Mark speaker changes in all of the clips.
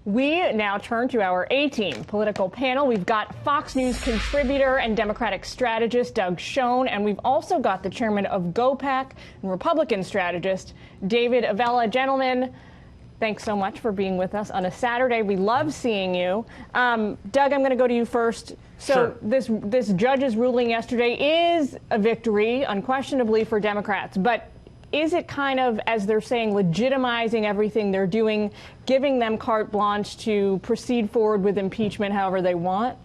Speaker 1: We now turn to our A-team political panel. We've got Fox News contributor and Democratic strategist Doug Schoen, and we've also got the chairman of GOPAC and Republican strategist David Avella. Gentlemen, thanks so much for being with us on a Saturday. We love seeing you. Doug, I'm going to go to you first. So
Speaker 2: Sure.
Speaker 1: this judge's ruling yesterday is a victory, unquestionably, for Democrats. But is it kind of, as they're saying, legitimizing everything they're doing, giving them carte blanche to proceed forward with impeachment however they want?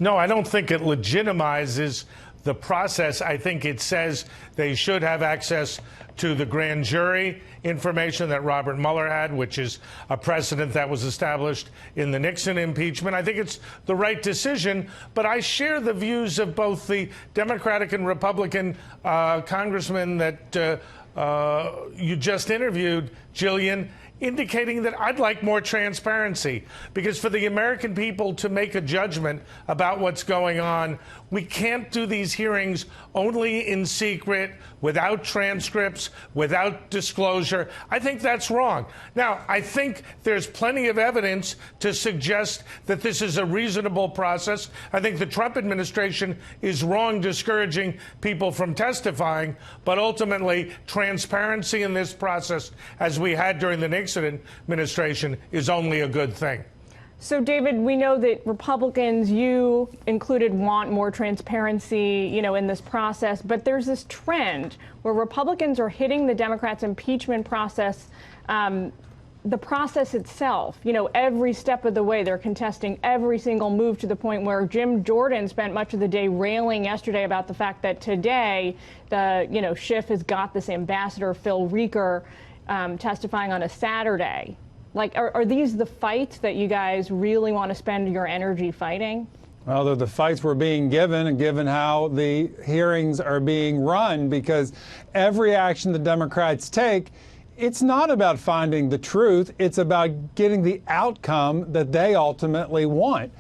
Speaker 2: No, I don't think it legitimizes the process. I think it says they should have access to the grand jury information that Robert Mueller had, which is a precedent that was established in the Nixon impeachment. I think it's the right decision, but I share the views of both the Democratic and Republican congressmen that you just interviewed, Jillian, indicating that I'd like more transparency, because for the American people to make a judgment about what's going on, we can't do these hearings only in secret, without transcripts, without disclosure. I think that's wrong. Now, I think there's plenty of evidence to suggest that this is a reasonable process. I think the Trump administration is wrong discouraging people from testifying, but ultimately transparency in this process, as we had during the Nixon administration, is only a good thing.
Speaker 1: So, David, we know that Republicans, you included, want more transparency, in this process. But there's this trend where Republicans are hitting the Democrats' impeachment process, the process itself, every step of the way. They're contesting every single move, to the point where Jim Jordan spent much of the day railing yesterday about the fact that today the, Schiff has got this ambassador, Phil Reeker, testifying on a Saturday. Like, are these the fights that you guys really want to spend your energy fighting?
Speaker 3: Well, they're the fights we're being given, and given how the hearings are being run, because every action the Democrats take, it's not about finding the truth. It's about getting the outcome that they ultimately want.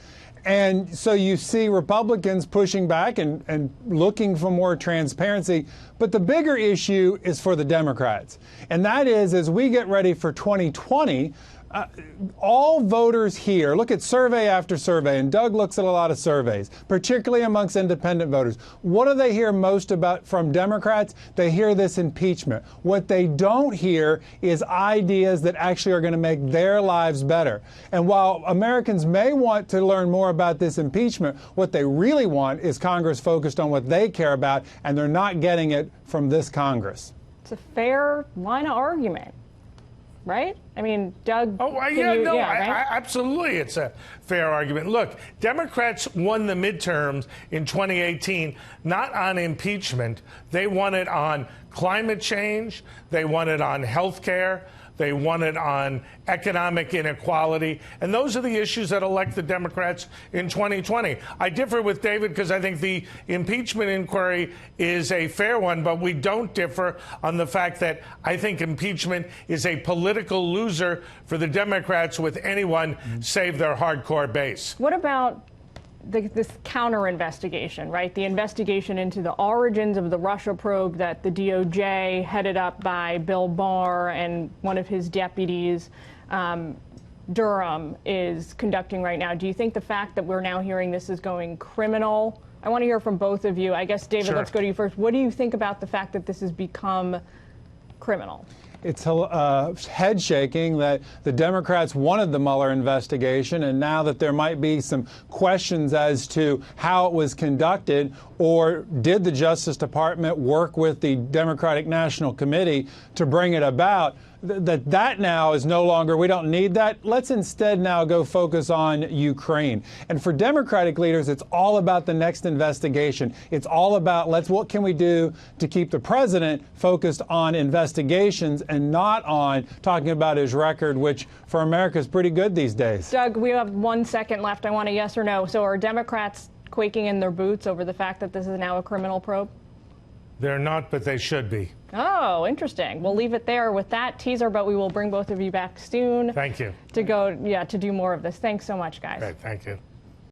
Speaker 3: And so you see Republicans pushing back and looking for more transparency. But the bigger issue is for the Democrats. And that is, as we get ready for 2020, all voters here, look at survey after survey, and Doug looks at a lot of surveys, particularly amongst independent voters. What do they hear most about from Democrats? They hear this impeachment. What they don't hear is ideas that actually are going to make their lives better. And while Americans may want to learn more about this impeachment, what they really want is Congress focused on what they care about, and they're not getting it from this Congress.
Speaker 1: It's a fair line of argument, right? I mean, Doug.
Speaker 2: Oh, right? Absolutely, it's a fair argument. Look, Democrats won the midterms in 2018 not on impeachment. They won it on climate change. They won it on health care. They won it on economic inequality. And those are the issues that elect the Democrats in 2020. I differ with David because I think the impeachment inquiry is a fair one, but we don't differ on the fact that I think impeachment is a political loser for the Democrats with anyone save their hardcore base.
Speaker 1: What about this counter investigation, right? The investigation into the origins of the Russia probe that the DOJ, headed up by Bill Barr and one of his deputies, Durham, is conducting right now. Do you think the fact that we're now hearing this is going criminal? I want to hear from both of you. I guess, David,
Speaker 2: Sure.
Speaker 1: Let's go to you first. What do you think about the fact that this has become criminal?
Speaker 3: It's head shaking that the Democrats wanted the Mueller investigation, and now that there might be some questions as to how it was conducted, or did the Justice Department work with the Democratic National Committee to bring it about, that now is no longer, we don't need that. Let's instead now go focus on Ukraine. And for Democratic leaders, it's all about the next investigation. It's all about what can we do to keep the president focused on investigations and not on talking about his record, which for America is pretty good these days.
Speaker 1: Doug, we have 1 second left. I want a yes or no. So are Democrats quaking in their boots over the fact that this is now a criminal probe?
Speaker 2: They're not, but they should be.
Speaker 1: Oh, interesting. We'll leave it there with that teaser, but we will bring both of you back soon.
Speaker 2: Thank you.
Speaker 1: To do more of this. Thanks so much, guys.
Speaker 2: Great, thank you.